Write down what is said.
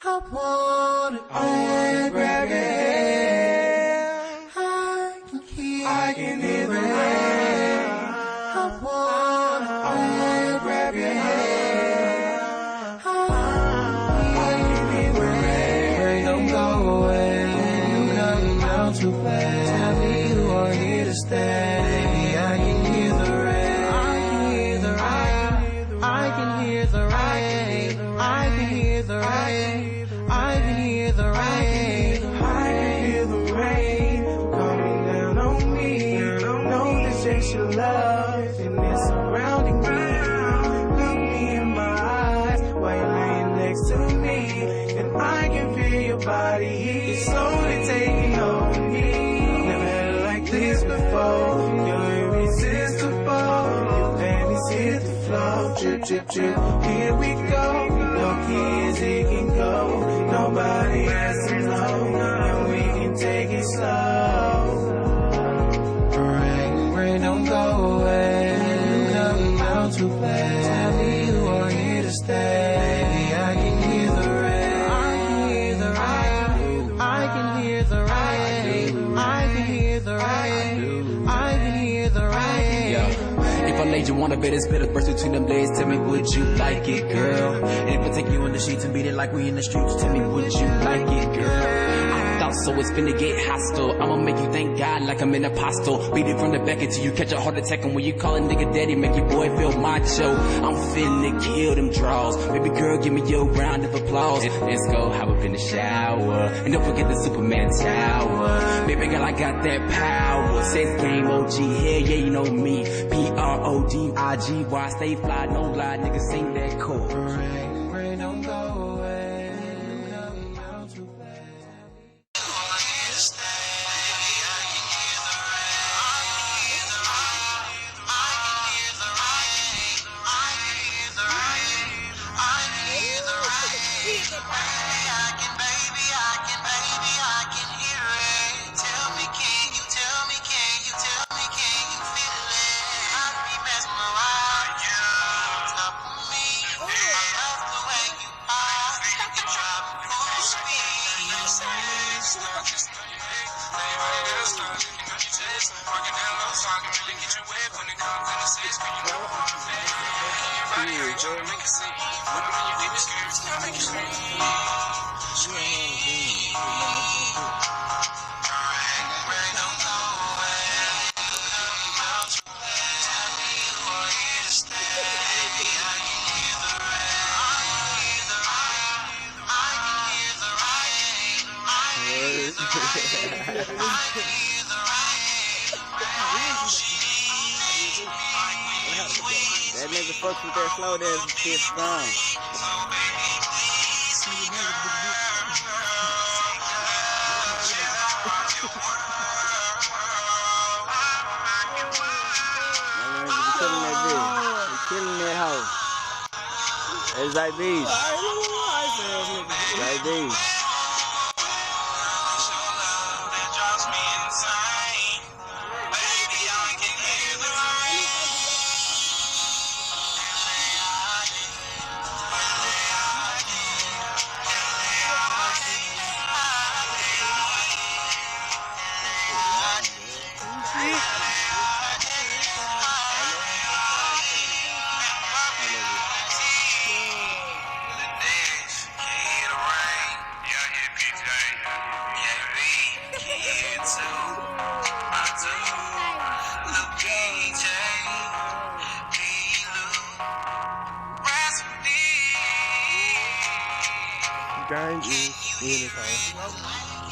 I wanna grab your hand. I can hear the rain. I wanna grab your hand. I can hear the rain. Don't go away. You come out to play. Tell me you are here to stay. I can hear the rain. I can hear the rain. I can hear the rain. I can hear the rain. I can hear the rain. I can hear the rain coming down on me. Know this ain't your love, and it's surrounding me. Look me in my eyes while you're laying next to me, and I can feel your body heat slowly taking over me. Never had it like this before. You're irresistible. Your panties hit the floor. Drip, drip, drip. Here we go. No key as it can go. Nobody has to know, and we can take it slow. Rain, don't go away. You come out to play. Tell me you are here to stay. I can hear the rain. I can hear the rain. I can hear the rain. I can hear the rain. I can hear the rain. If I laid you on a bed, it's better burst between them legs. Tell me, would you like it, girl? And if I take you in the sheets and beat it like we in the streets, tell me, would you like it, girl? I thought so, it's finna get hostile. I'ma make you thank God like I'm an apostle. Beat it from the back until you catch a heart attack. And when you call a nigga daddy, make your boy feel macho. I'm finna kill them draws. Baby girl, give me your round of applause. Let's go hop up in the shower. And don't forget the Superman tower. Baby girl, I got that power. Sex game OG, hell yeah, you know me. PRODIGY, stay fly, no lie, niggas sing that chord. Rain, don't go away. You come out to play. That nigga fucks with that slow dance shit strong. Killing that hoe. It's like these. Like these. Gang is in his house.